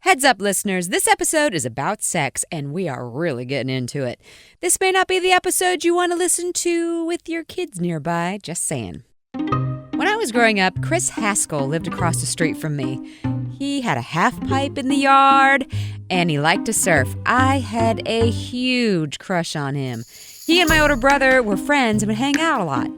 Heads up, listeners, this episode is about sex, and we are really getting into it. This may not be the episode you want to listen to with your kids nearby, just saying. When I was growing up, Chris Haskell lived across the street from me. He had a half pipe in the yard, and he liked to surf. I had a huge crush on him. He and my older brother were friends and would hang out a lot.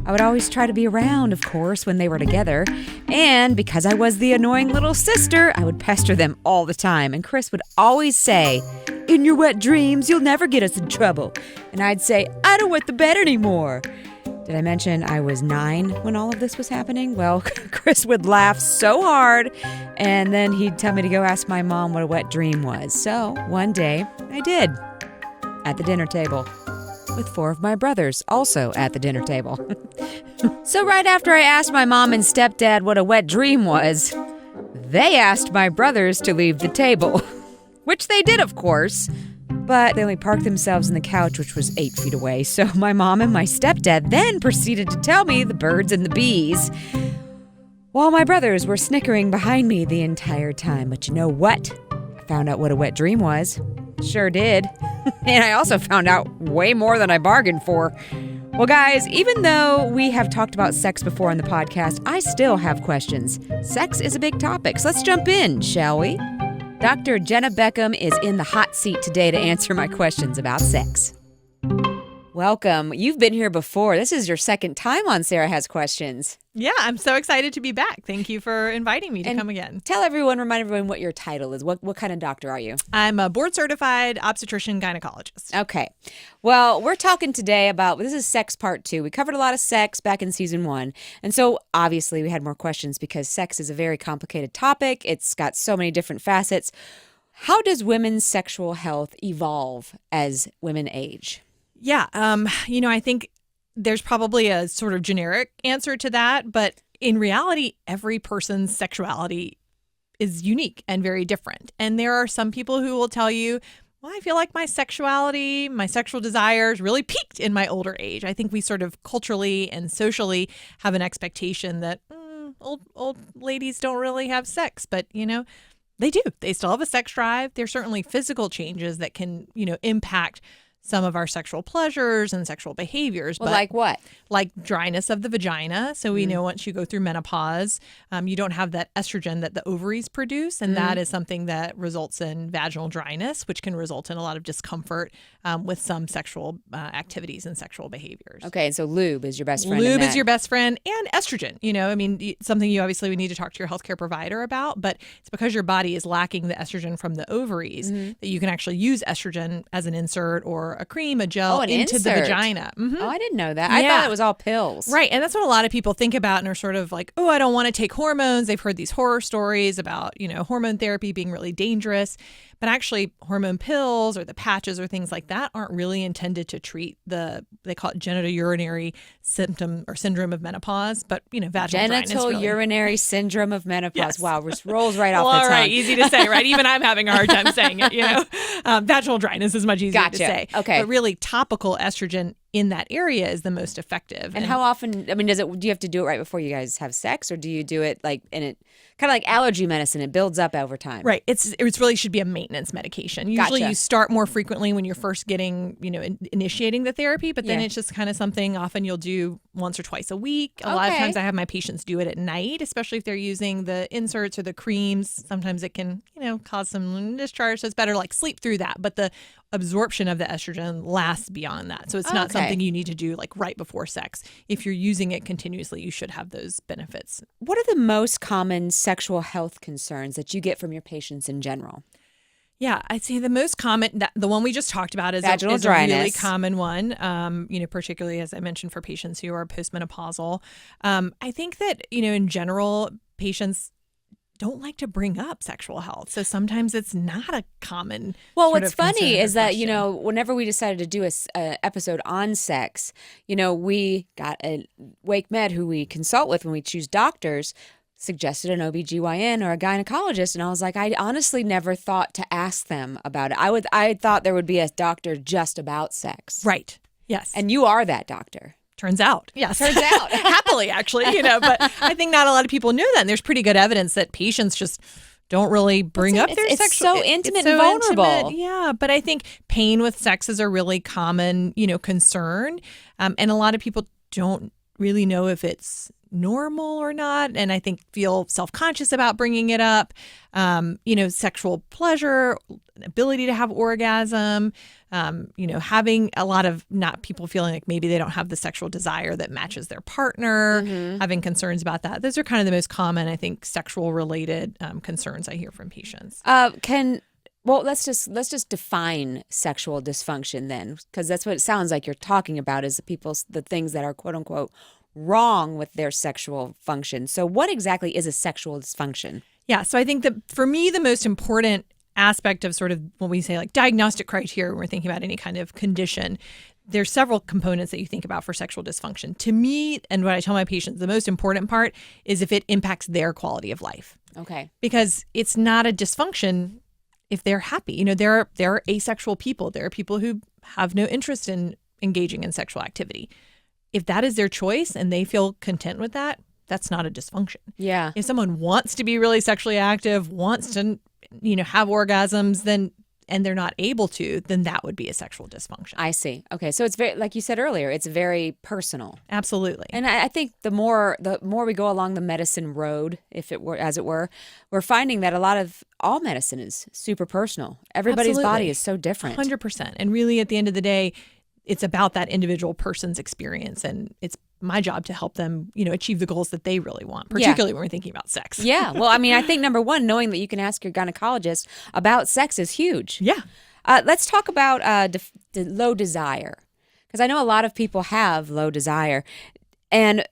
I would always try to be around, of course, when they were together. And because I was the annoying little sister, I would pester them all the time. And Chris would always say, "In your wet dreams, you'll never get us in trouble." And I'd say, "I don't wet the bed anymore." Did I mention I was 9 when all of this was happening? Well, Chris would laugh so hard, and then he'd tell me to go ask my mom what a wet dream was. So one day, I did, at the dinner table, with 4 of my brothers also at the dinner table. So right after I asked my mom and stepdad what a wet dream was, they asked my brothers to leave the table, which they did, of course. But they only parked themselves on the couch, which was 8 feet away. So my mom and my stepdad then proceeded to tell me the birds and the bees, while my brothers were snickering behind me the entire time. But you know what? I found out what a wet dream was. Sure did. And I also found out way more than I bargained for. Well, guys, even though we have talked about sex before on the podcast, I still have questions. Sex is a big topic, so let's jump in, shall we? Dr. Jenna Beckham is in the hot seat today to answer my questions about sex. Welcome. You've been here before. This is your second time on Sarah Has Questions. Yeah, I'm so excited to be back. Thank you for inviting me to come again. Remind everyone what your title is. What kind of doctor are you? I'm a board-certified obstetrician gynecologist. Okay. Well, we're talking today about, this is sex part 2. We covered a lot of sex back in season 1. And so obviously we had more questions because sex is a very complicated topic. It's got so many different facets. How does women's sexual health evolve as women age? Yeah, I think there's probably a sort of generic answer to that, but in reality, every person's sexuality is unique and very different. And there are some people who will tell you, well, I feel like my sexuality, my sexual desires really peaked in my older age. I think we sort of culturally and socially have an expectation that old ladies don't really have sex, but, they do. They still have a sex drive. There's certainly physical changes that can, impact some of our sexual pleasures and sexual behaviors. Well, like what? Like dryness of the vagina. So we know once you go through menopause, you don't have that estrogen that the ovaries produce. And that is something that results in vaginal dryness, which can result in a lot of discomfort with some sexual activities and sexual behaviors. Okay, so lube is your best friend. Lube is your best friend, and estrogen. Something you obviously would need to talk to your healthcare provider about, but it's because your body is lacking the estrogen from the ovaries that you can actually use estrogen as an insert or a cream, a gel into the vagina. Oh, I didn't know that. I thought it was all pills. Right. And that's what a lot of people think about and are sort of like, oh, I don't want to take hormones. They've heard these horror stories about, hormone therapy being really dangerous. But actually, hormone pills or the patches or things like that aren't really intended to treat they call it genitourinary symptom or syndrome of menopause, but, vaginal dryness. Genitourinary syndrome of menopause. Yes. Wow, this rolls right off well, the tongue. All right, easy to say, right? Even I'm having a hard time saying it, Vaginal dryness is much easier to say. Okay. But really, topical estrogen in that area is the most effective. And how often, do you have to do it right before you guys have sex, or do you do it kind of like allergy medicine, it builds up over time? Right. It really should be a maintenance medication. Usually you start more frequently when you're first getting, initiating the therapy, but then it's just kind of something often you'll do once or twice a week. A lot of times I have my patients do it at night, especially if they're using the inserts or the creams. Sometimes it can, cause some discharge. So it's better like sleep through that. But the absorption of the estrogen lasts beyond that. So it's not something you need to do like right before sex. If you're using it continuously, you should have those benefits. What are the most common sexual health concerns that you get from your patients in general? Yeah, I'd say the most common, the one we just talked about is vaginal is dryness. A really common one, particularly as I mentioned for patients who are postmenopausal. I think that, in general, patients don't like to bring up sexual health. So sometimes it's not a common. Well, what's funny is that, whenever we decided to do a episode on sex, we got a Wake Med who we consult with when we choose doctors, suggested an OBGYN or a gynecologist. And I was like, I honestly never thought to ask them about it. I thought there would be a doctor just about sex. Right. Yes. And you are that doctor. Turns out. Yes. Turns out. Happily, actually, but I think not a lot of people knew that. And there's pretty good evidence that patients just don't really bring up their it's sexual. so intimate and vulnerable. Intimate. Yeah, but I think pain with sex is a really common, concern, and a lot of people don't really know if it's normal or not, and I think feel self-conscious about bringing it up. Sexual pleasure, ability to have orgasm, having a lot of not people feeling like maybe they don't have the sexual desire that matches their partner, having concerns about that. Those are kind of the most common, I think, sexual related concerns I hear from patients. Let's just define sexual dysfunction then, because that's what it sounds like you're talking about is the things that are quote unquote wrong with their sexual function. So what exactly is a sexual dysfunction? Yeah, so I think that for me, the most important aspect of sort of when we say like diagnostic criteria when we're thinking about any kind of condition, there's several components that you think about for sexual dysfunction. To me, and what I tell my patients, the most important part is if it impacts their quality of life. Okay. Because it's not a dysfunction if they're happy. There are asexual people. There are people who have no interest in engaging in sexual activity. If that is their choice and they feel content with that, that's not a dysfunction. Yeah. If someone wants to be really sexually active, wants to, have orgasms, and they're not able to, then that would be a sexual dysfunction. I see. Okay. So it's very, like you said earlier, it's very personal. Absolutely. And I think the more we go along the medicine road, as it were, we're finding that all medicine is super personal. Everybody's body is so different. 100%. And really at the end of the day, it's about that individual person's experience, and it's my job to help them, achieve the goals that they really want, particularly when we're thinking about sex. Yeah. Well, I mean, I think number one, knowing that you can ask your gynecologist about sex is huge. Yeah. Let's talk about low desire, because I know a lot of people have low desire, and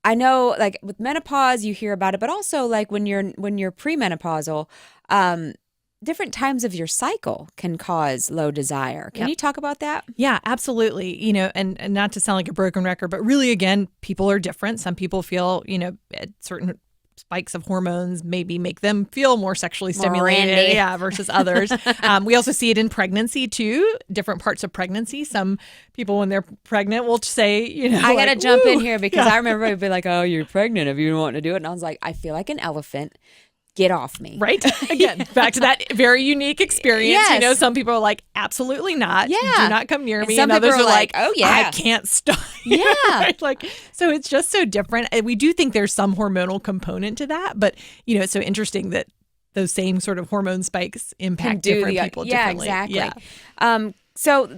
I know like with menopause you hear about it, but also like when you're premenopausal, different times of your cycle can cause low desire. Can you talk about that? Yeah, absolutely. And not to sound like a broken record, but really, again, people are different. Some people feel, certain spikes of hormones maybe make them feel more sexually stimulated, versus others. We also see it in pregnancy too, different parts of pregnancy. Some people when they're pregnant will say, I got to jump in here because I remember I'd be like, oh, you're pregnant. Have you wanting to do it? And I was like, I feel like an elephant. Get off me. Right? Again, back to that very unique experience. Yes. Some people are like, absolutely not. Yeah. Do not come near me. Some and others people are like, oh yeah. I can't stop. Yeah. Right? So it's just so different. And we do think there's some hormonal component to that, but it's so interesting that those same sort of hormone spikes impact different people differently. Exactly. Yeah.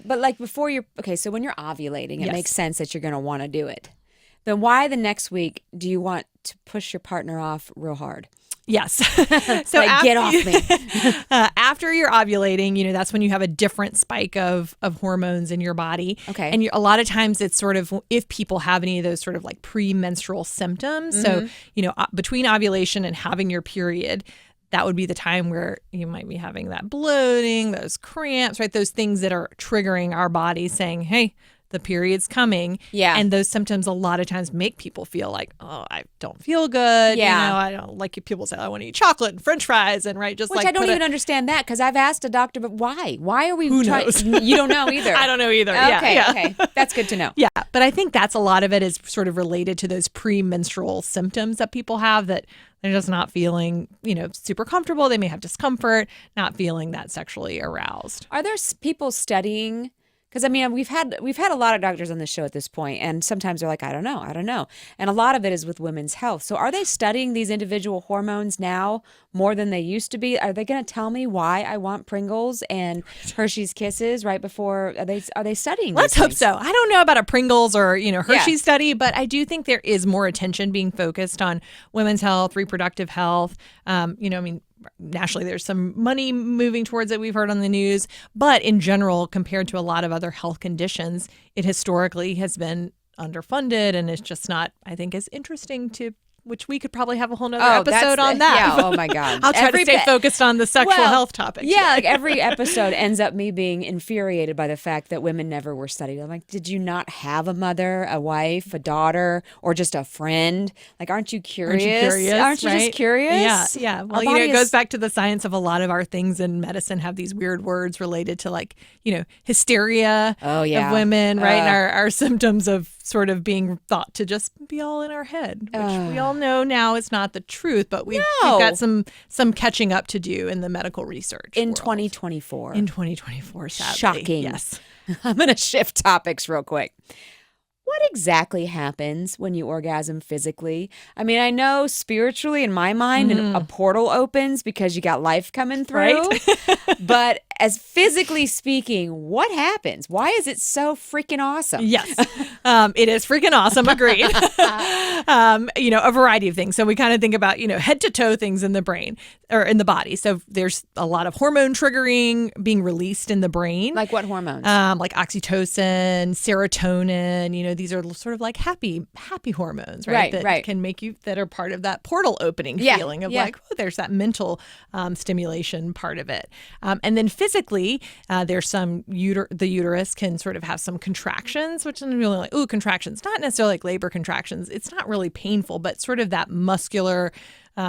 But like before so when you're ovulating, it makes sense that you're going to want to do it. Then why the next week do you want to push your partner off real hard? Yes. So get off me. After you're ovulating, that's when you have a different spike of hormones in your body. Okay. And a lot of times it's sort of if people have any of those sort of like premenstrual symptoms. Mm-hmm. So, between ovulation and having your period, that would be the time where you might be having that bloating, those cramps, right? Those things that are triggering our body saying, hey, the period's coming. Yeah. And those symptoms a lot of times make people feel like, oh, I don't feel good. Yeah. I don't like people say, I want to eat chocolate and French fries and just Which I don't even understand that because I've asked a doctor, but why? Why are we Who knows? You don't know either. I don't know either. Okay. That's good to know. Yeah. But I think that's a lot of it is sort of related to those premenstrual symptoms that people have that they're just not feeling, super comfortable. They may have discomfort, not feeling that sexually aroused. Are there people studying? Because, I mean, we've had a lot of doctors on the show at this point, and sometimes they're like, I don't know. And a lot of it is with women's health. So are they studying these individual hormones now more than they used to be? Are they going to tell me why I want Pringles and Hershey's Kisses right before? Are they studying Let's these hope things? so. I don't know about a Pringles or, Hershey's study, but I do think there is more attention being focused on women's health, reproductive health. Nationally, there's some money moving towards it. We've heard on the news. But in general, compared to a lot of other health conditions, it historically has been underfunded and it's just not, I think, as interesting to which we could probably have a whole nother episode on that. Yeah, oh my God. I'll try to stay focused on the sexual health topic. Yeah, like every episode ends up me being infuriated by the fact that women never were studied. I'm like, did you not have a mother, a wife, a daughter, or just a friend? Like, aren't you curious? Aren't you just curious? Yeah. Well, it goes back to the science of a lot of our things in medicine have these weird words related to hysteria of women, right? And our symptoms of sort of being thought to just be all in our head, which we all know now is not the truth, but we've got some catching up to do in the medical research in world. 2024. In 2024, sadly. Shocking. Yes. I'm going to shift topics real quick. What exactly happens when you orgasm physically? I mean, I know spiritually in my mind a portal opens because you got life coming through. Right? But as physically speaking, what happens? Why is it so freaking awesome? Yes, it is freaking awesome. Agreed. A variety of things. So we kind of think about, head to toe things in the brain or in the body. So there's a lot of hormone triggering being released in the brain. Like what hormones? Like oxytocin, serotonin, these are sort of like happy hormones, right? That can make you, that are part of that portal opening feeling of like, oh, there's that mental stimulation part of it. And then physically, there's some, the uterus can sort of have some contractions, which is really like, contractions, not necessarily like labor contractions. It's not really painful, but sort of that muscular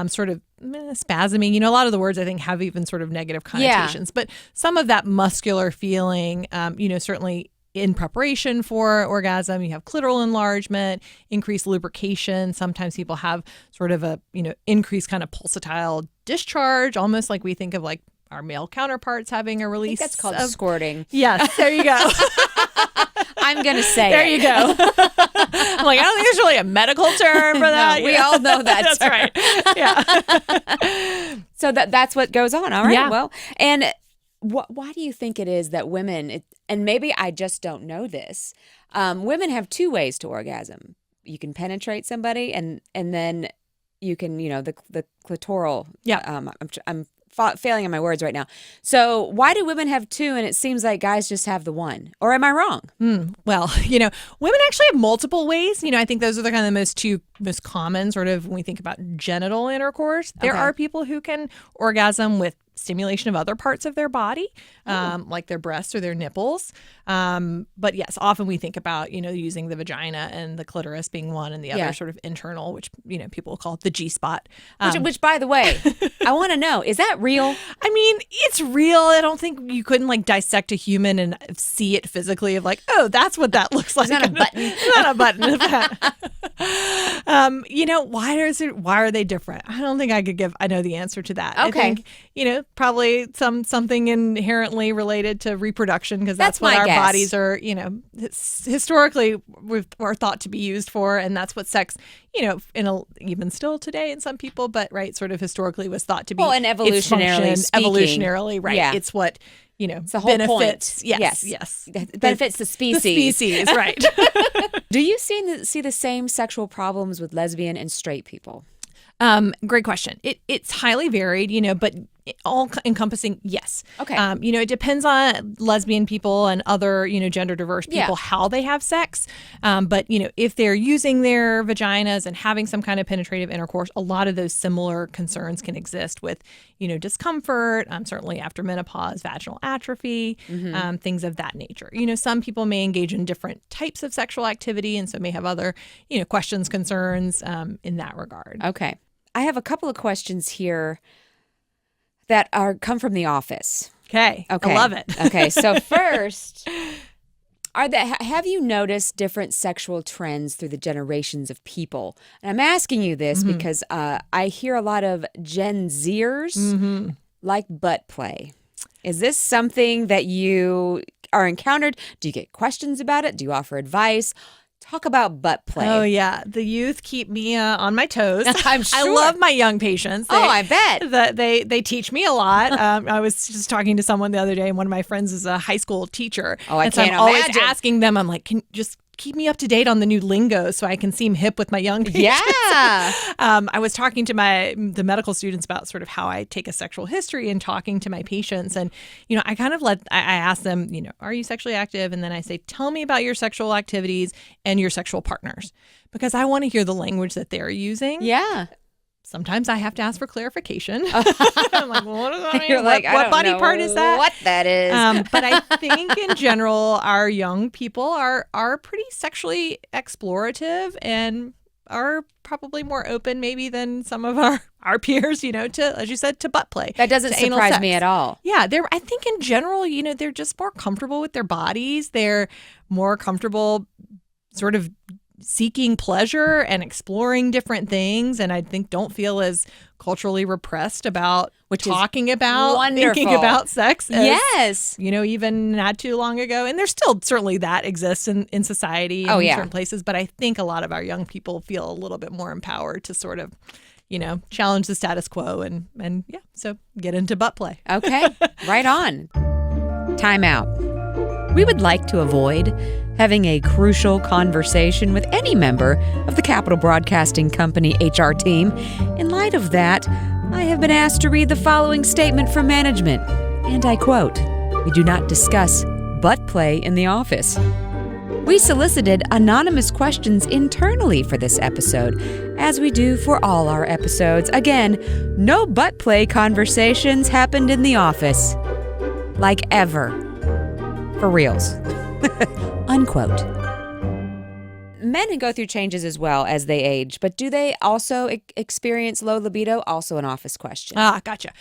sort of spasming. A lot of the words I think have even sort of negative connotations, but some of that muscular feeling, certainly in preparation for orgasm, you have clitoral enlargement, increased lubrication. Sometimes people have sort of a, increased kind of pulsatile discharge, almost like we think of like our male counterparts having a release. I think that's called squirting. Yes, there you go. I'm going to say there you go. I'm like, I don't think there's really a medical term for that. No, we all know that. That's right. Yeah. So that's what goes on. All right. Yeah. Well, and why do you think it is that women, and maybe I just don't know this, women have two ways to orgasm. You can penetrate somebody and then you can, the clitoral. Yeah. I'm failing on my words right now. So why do women have two and it seems like guys just have the one? Or am I wrong? Well, women actually have multiple ways. I think those are the kind of the most common sort of when we think about genital intercourse. There are people who can orgasm with stimulation of other parts of their body, like their breasts or their nipples. But yes, often we think about, using the vagina and the clitoris being one and the other sort of internal, which, people call it the G-spot. Which, by the way, I want to know, is that real? I mean, it's real. I don't think you couldn't like dissect a human and see it physically of like, oh, that's what that looks like. It's not a button. It's not a button. Why are they different? I don't think I know the answer to that. Okay. I think, probably something inherently related to reproduction because that's what my our guess. Bodies are, historically are thought to be used for, and that's what sex, even still today in some people, but sort of historically was thought to be. Well, and evolutionarily, right? Yeah. It's what it's the whole benefits. Point. Yes. It benefits the species. The species, right? Do you see the same sexual problems with lesbian and straight people? Great question. It's highly varied, but all encompassing, yes. Okay. It depends on lesbian people and other, gender diverse people, how they have sex. But, if they're using their vaginas and having some kind of penetrative intercourse, a lot of those similar concerns can exist with, discomfort, certainly after menopause, vaginal atrophy, things of that nature. Some people may engage in different types of sexual activity and so may have other, questions, concerns in that regard. Okay. I have a couple of questions here that come from the office. Okay. I love it. Okay. So first, have you noticed different sexual trends through the generations of people? And I'm asking you this because I hear a lot of Gen Zers like butt play. Is this something that you are encountered? Do you get questions about it? Do you offer advice? Talk about butt play. Oh, yeah. The youth keep me on my toes. I'm sure. I love my young patients. I bet. They teach me a lot. I was just talking to someone the other day, and one of my friends is a high school teacher. Oh, I can't I'm always imagine. asking them, I'm like, can just keep me up to date on the new lingo so I can seem hip with my young patients. Yeah. I was talking to the medical students about sort of how I take a sexual history and talking to my patients. And, I kind of I ask them, are you sexually active? And then I say, tell me about your sexual activities and your sexual partners, because I want to hear the language that they're using. Yeah. Sometimes I have to ask for clarification. I'm like, well, what does that mean? You're like, what body part is that? What that is. But I think in general, our young people are pretty sexually explorative and are probably more open maybe than some of our peers, to, as you said, to butt play. That doesn't surprise me at all. Yeah, I think in general, they're just more comfortable with their bodies. They're more comfortable sort of seeking pleasure and exploring different things, and I think don't feel as culturally repressed about talking about thinking about sex as, yes, even not too long ago. And there's still certainly that exists in society in certain places, but I think a lot of our young people feel a little bit more empowered to sort of challenge the status quo and so get into butt play. Okay, right on. Time out. We would like to avoid having a crucial conversation with any member of the Capital Broadcasting Company HR team. In light of that, I have been asked to read the following statement from management, and I quote, "We do not discuss butt play in the office." We solicited anonymous questions internally for this episode, as we do for all our episodes. Again, no butt play conversations happened in the office. Like ever. For reals. Unquote. Men go through changes as well as they age, but do they also experience low libido? Also an office question. Gotcha.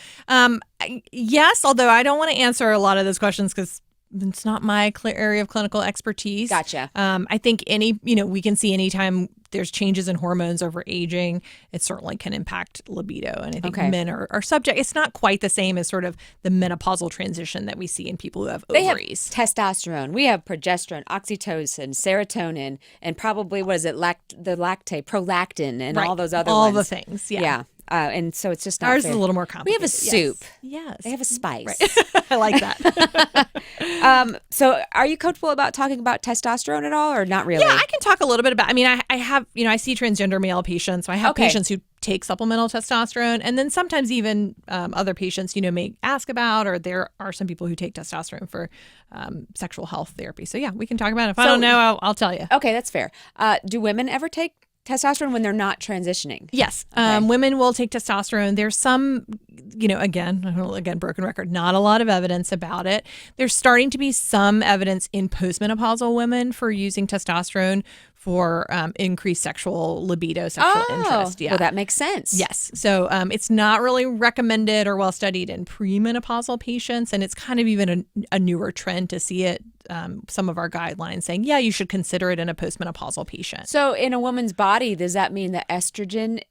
Yes, although I don't want to answer a lot of those questions because it's not my area of clinical expertise. Gotcha. I think we can see anytime there's changes in hormones over aging, it certainly can impact libido. And I think men are subject. It's not quite the same as sort of the menopausal transition that we see in people who have ovaries. They have testosterone. We have progesterone, oxytocin, serotonin, and probably, prolactin, and all those other ones. All the things, yeah. And so it's just not Ours fair. is a little more complicated. We have a soup. Yes. They have a spice. Right. I like that. So are you comfortable about talking about testosterone at all or not really? Yeah, I can talk a little bit about, I have, I see transgender male patients. So I have patients who take supplemental testosterone, and then sometimes even other patients, may ask about, or there are some people who take testosterone for sexual health therapy. So yeah, we can talk about it. If I don't know, I'll tell you. Okay, that's fair. Do women ever take testosterone when they're not transitioning? Yes. Women will take testosterone. There's some, again, broken record, not a lot of evidence about it. There's starting to be some evidence in postmenopausal women for using testosterone for increased sexual libido, sexual interest. Yeah. Well, that makes sense. Yes. So it's not really recommended or well studied in premenopausal patients. And it's kind of even a newer trend to see it. Some of our guidelines saying, you should consider it in a postmenopausal patient. So in a woman's body, does that mean that estrogen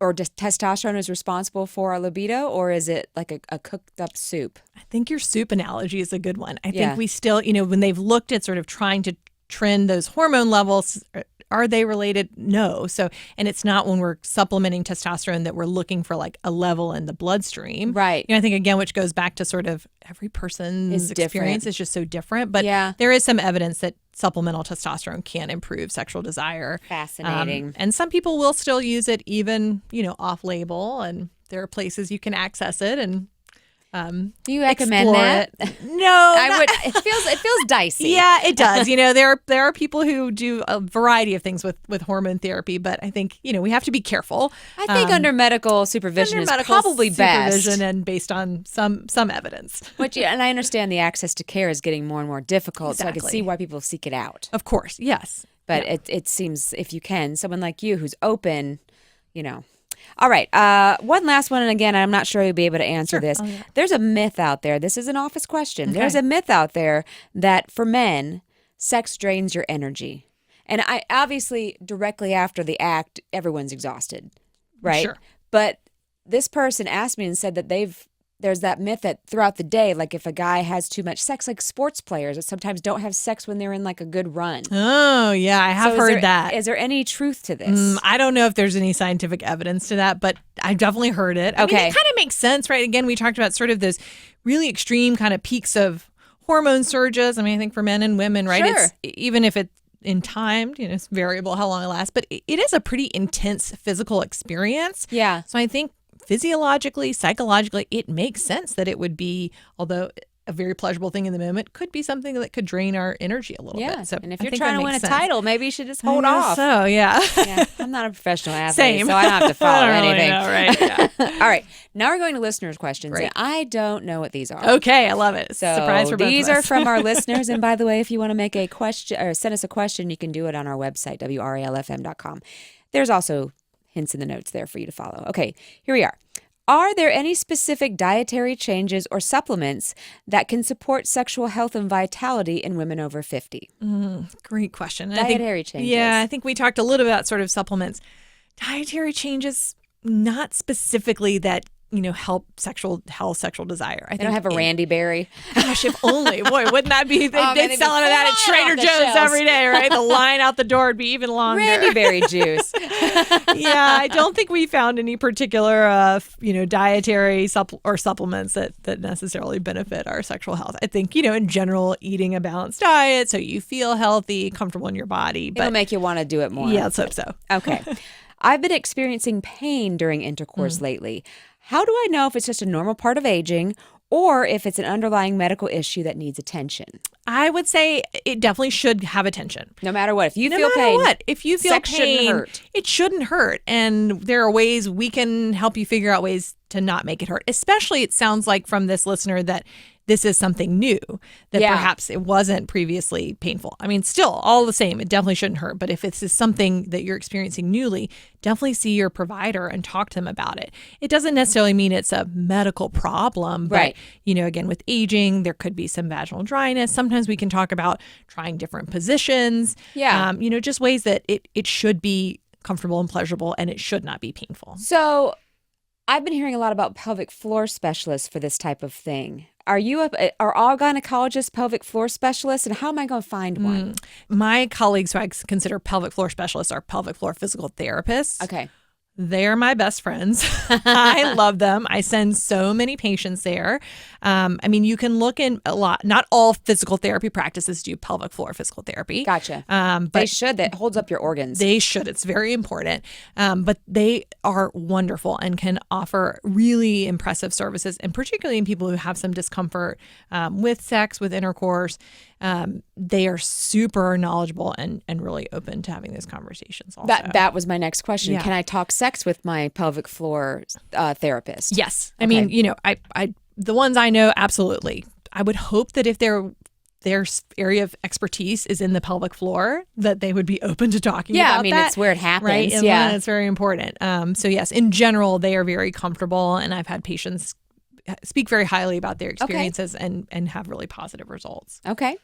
or testosterone is responsible for our libido, or is it like a cooked up soup? I think your soup analogy is a good one. I think we still, when they've looked at sort of trying to trend those hormone levels, are they related? No. So, and it's not when we're supplementing testosterone that we're looking for like a level in the bloodstream. Right. I think, again, which goes back to sort of every person's experience is just so different. But there is some evidence that supplemental testosterone can improve sexual desire. Fascinating. And some people will still use it even, off label. And there are places you can access it and do you recommend that? No, I would. It feels dicey. Yeah, it does. There are people who do a variety of things with hormone therapy, but I think we have to be careful. I think under medical supervision is probably best, and based on some evidence. And I understand the access to care is getting more and more difficult, Exactly. so I can see why people seek it out. Of course, yes, but it seems if you can, someone like you who's open, All right. One last one. And again, I'm not sure you'll be able to answer this. Oh, yeah. There's a myth out there. This is an office question. Okay. There's a myth out there that for men, sex drains your energy. And I obviously directly after the act, everyone's exhausted. Right. Sure. But this person asked me and said that there's that myth that throughout the day, like if a guy has too much sex, like sports players that sometimes don't have sex when they're in like a good run. Oh, yeah. I have heard that. Is there any truth to this? I don't know if there's any scientific evidence to that, but I've definitely heard it. I mean, it kind of makes sense, right? Again, we talked about sort of those really extreme kind of peaks of hormone surges. I mean, I think for men and women, right? Sure. It's, even if it's in time, it's variable how long it lasts, but it is a pretty intense physical experience. Yeah. So I think physiologically, psychologically, it makes sense that it would be, although a very pleasurable thing in the moment, could be something that could drain our energy a little bit. So and if you're trying to win a title, maybe you should just hold off. So, yeah. I'm not a professional athlete, so I don't have to follow anything. Really know, right? Yeah. All right. Now we're going to listeners' questions. Right. And I don't know what these are. Okay, I love it. So surprise for both these of us. are from our listeners. And by the way, if you want to make a question or send us a question, you can do it on our website, WRALFM.com. There's also hints in the notes there for you to follow. Okay, here we are. Are there any specific dietary changes or supplements that can support sexual health and vitality in women over 50? Great question. Dietary changes. Yeah, I think we talked a little about sort of supplements. Dietary changes, not specifically that, help sexual health, sexual desire. They don't have a Randy Berry. Gosh, if only. Boy, wouldn't that be? They'd sell out of that at Trader Joe's every day, right? The line out the door would be even longer. Randy Berry juice. Yeah, I don't think we found any particular, dietary supplements that necessarily benefit our sexual health. I think, in general, eating a balanced diet so you feel healthy, comfortable in your body. But it'll make you want to do it more. Yeah, let's hope so. Okay. I've been experiencing pain during intercourse lately. How do I know if it's just a normal part of aging or if it's an underlying medical issue that needs attention? I would say it definitely should have attention. No matter what. If you feel no matter pain, what. If you feel sex pain, shouldn't hurt. It shouldn't hurt. And there are ways we can help you figure out ways to not make it hurt. Especially, it sounds like from this listener that this is something new, that perhaps it wasn't previously painful. I mean, still, all the same, it definitely shouldn't hurt. But if this is something that you're experiencing newly, definitely see your provider and talk to them about it. It doesn't necessarily mean it's a medical problem, but, right. Again, with aging, there could be some vaginal dryness. Sometimes we can talk about trying different positions. Yeah. Just ways that it should be comfortable and pleasurable, and it should not be painful. So I've been hearing a lot about pelvic floor specialists for this type of thing. Are all gynecologists pelvic floor specialists, and how am I going to find one? My colleagues who I consider pelvic floor specialists are pelvic floor physical therapists. Okay. They're my best friends. I love them. I send so many patients there. You can look in a lot. Not all physical therapy practices do pelvic floor physical therapy. Gotcha. But they should. That holds up your organs. They should. It's very important. But they are wonderful and can offer really impressive services, and particularly in people who have some discomfort with sex, with intercourse. They are super knowledgeable and really open to having those conversations also. That was my next question. Yeah. Can I talk sex with my pelvic floor therapist? Yes. Okay. I the ones I know, absolutely. I would hope that if their area of expertise is in the pelvic floor, that they would be open to talking about that. It's where it happens. Right? And yeah. it's very important. So yes, in general, they are very comfortable, and I've had patients speak very highly about their experiences and have really positive results. Okay.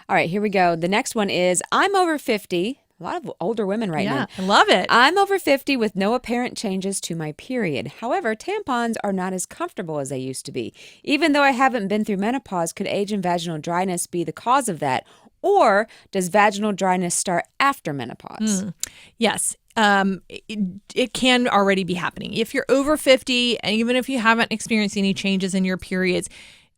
All right, here we go. The next one is, I'm over 50. A lot of older women right now. I love it. I'm over 50 with no apparent changes to my period. However, tampons are not as comfortable as they used to be. Even though I haven't been through menopause, could age and vaginal dryness be the cause of that? Or does vaginal dryness start after menopause? Yes. It can already be happening. If you're over 50, and even if you haven't experienced any changes in your periods,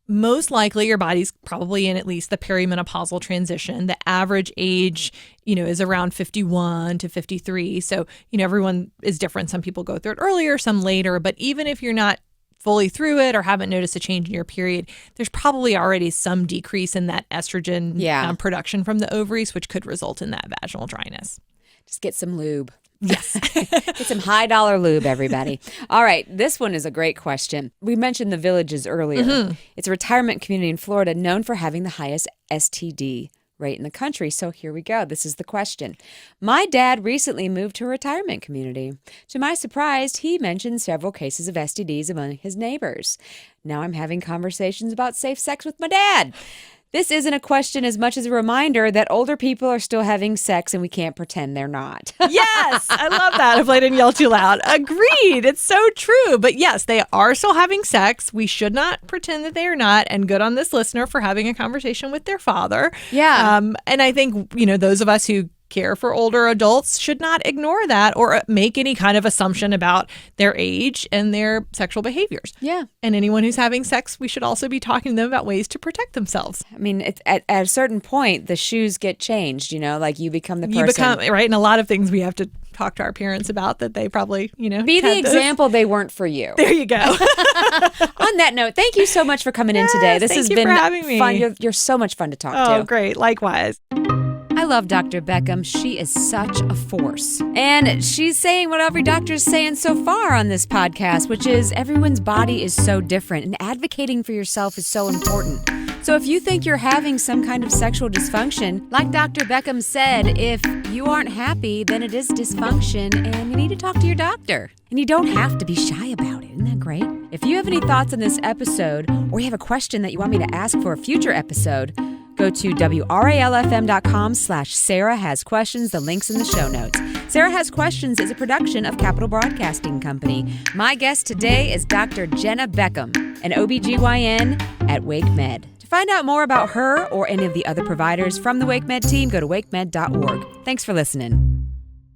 most likely your body's probably in at least the perimenopausal transition. The average age, is around 51 to 53. So, everyone is different. Some people go through it earlier, some later. But even if you're not fully through it or haven't noticed a change in your period, there's probably already some decrease in that estrogen production from the ovaries, which could result in that vaginal dryness. Just get some lube. Yes. Get some high-dollar lube, everybody. All right, this one is a great question. We mentioned the Villages earlier. It's a retirement community in Florida known for having the highest STD rate in the country. So here we go. This is the question. My dad recently moved to a retirement community. To my surprise, he mentioned several cases of STDs among his neighbors. Now I'm having conversations about safe sex with my dad. This isn't a question as much as a reminder that older people are still having sex and we can't pretend they're not. Yes, I love that. If I didn't yell too loud. Agreed. It's so true. But yes, they are still having sex. We should not pretend that they are not. And good on this listener for having a conversation with their father. Yeah. And I think, those of us who care for older adults should not ignore that or make any kind of assumption about their age and their sexual behaviors. Yeah. And anyone who's having sex, we should also be talking to them about ways to protect themselves. I mean, at a certain point, the shoes get changed, like you become the person. You become, right? And a lot of things we have to talk to our parents about that they probably, Be the example they weren't for you. There you go. On that note, thank you so much for coming in today. This has been having me. fun. You're so much fun to talk to. Oh, great. Likewise. I love Dr. Beckham. She is such a force. And she's saying what every doctor's saying so far on this podcast, which is everyone's body is so different and advocating for yourself is so important. So if you think you're having some kind of sexual dysfunction, like Dr. Beckham said, if you aren't happy, then it is dysfunction and you need to talk to your doctor. And you don't have to be shy about it. Isn't that great? If you have any thoughts on this episode, or you have a question that you want me to ask for a future episode, go to WRALFM.com/Sarah Has Questions. The link's in the show notes. Sarah Has Questions is a production of Capital Broadcasting Company. My guest today is Dr. Jenna Beckham, an OBGYN at WakeMed. To find out more about her or any of the other providers from the WakeMed team, go to wakemed.org. Thanks for listening.